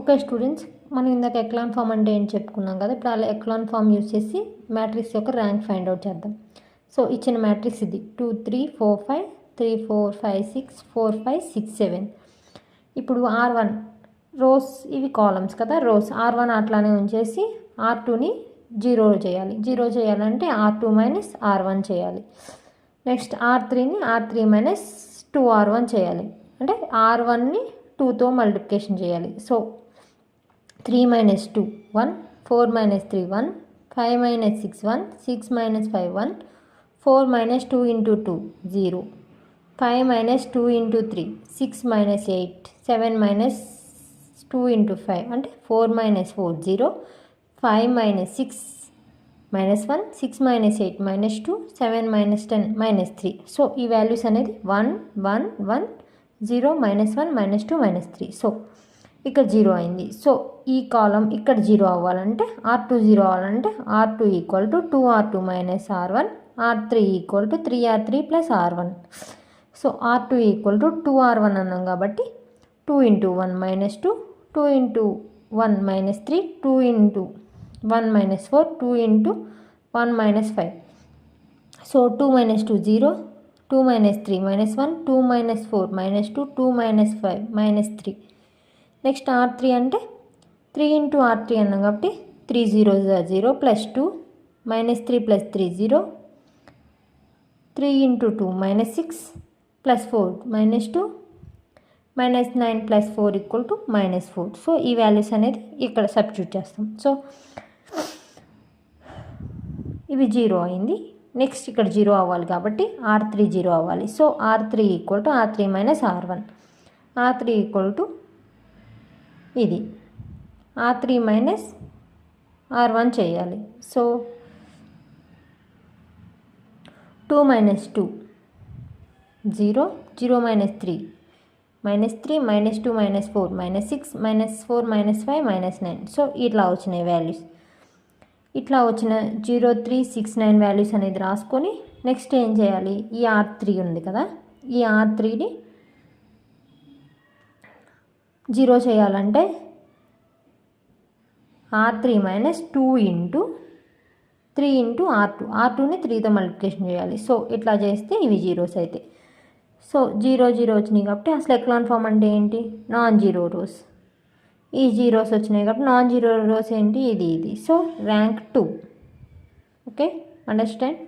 Okay students, మనం ఇందాక echelon form అంటే ఏంటి చెప్పుకున్నాం కదా. ఇప్పుడు అలా ఎక్లాన్ ఫామ్ యూజ్ చేసి మ్యాట్రిక్స్ యొక్క ర్యాంక్ ఫైండ్ అవుట్ చేద్దాం. సో ఇచ్చిన మ్యాట్రిక్స్ ఇది 2 3 4 5 3 4 5 6 4 5 6 7. ఇప్పుడు R1 రోస్, ఇవి కాలమ్స్ కదా, రోస్. R1 అట్లానే ఉంచేసి R2ని జీరో చేయాలి. జీరో చేయాలంటే R2 మైనస్ R1 చేయాలి. నెక్స్ట్ R3ని R3 మైనస్ 2R1 చేయాలి. అంటే R1ని 2తో మల్టిప్లికేషన్ చేయాలి. So 3 minus 2 1, 4 minus 3 1, 5 minus 6 1, 6 minus 5 1, 4 minus 2 into 2 0, 5 minus 2 into 3 6 minus 8, 7 minus 2 into 5 అంటే 4 minus 4 0, 5 minus 6 minus 1, 6 minus 8 minus 2, 7 minus 10 minus 3. So ఈ వాల్యూస్ అనేది 1 1 1 0 minus 1 minus 2 minus 3. సో ఇక్కడ zero అయింది. So ఈ కాలం ఇక్కడ జీరో అవ్వాలంటే R2 జీరో అవ్వాలంటే R2 equal to 2R2 minus R1, R3 equal to 3R3 plus R1. So R2 equal to 2R1 అన్నాం కాబట్టి 2 into 1 minus 2, 2 into 1 minus 3, 2 into 1 minus 4, 2 into 1 minus 5. So 2 minus 2 0, 2 minus 3 minus 1, 2 minus 4 minus 2, 2 minus 5 minus 3. Next R3 అంటే 3 into R3 అన్నాం కాబట్టి 3 0 0 plus 2 minus 3 plus 3 0, 3 into 2 minus 6 plus 4 minus 2 minus 9 plus 4 equal to minus 4. So ఈ values అనేది ఇక్కడ substitute చేస్తాం. So ఇవి zero అయింది. Next ఇక్కడ జీరో అవ్వాలి కాబట్టి R3 జీరో అవ్వాలి. So R3 equal to R3 minus R1, R3 equal to ఇది R3 మైనస్ R1 చేయాలి. So 2 minus 2 0, 0 minus 3 minus 3 minus 2 minus 4 minus 6 minus 4 minus 5 minus 9. So ఇట్లా వచ్చినాయి వాల్యూస్. ఇట్లా వచ్చిన 0 3 6 9 వాల్యూస్ అనేది రాసుకొని నెక్స్ట్ ఏం చేయాలి, ఈ R3 ఉంది కదా, ఈ R3ని జీరో చేయాలంటే R3 minus 2 into 3 into R2, R2ని 3తో మల్టిప్లికేషన్ చేయాలి. సో ఇట్లా చేస్తే ఇవి జీరోస్ అయితే. సో 0 0 వచ్చినాయి కాబట్టి అసలు ఎక్లాన్ ఫామ్ అంటే ఏంటి, నాన్ జీరో రోస్. ఈ జీరోస్ వచ్చినాయి కాబట్టి నాన్ జీరో రోస్ ఏంటి, ఇది. So rank 2. Okay, understand.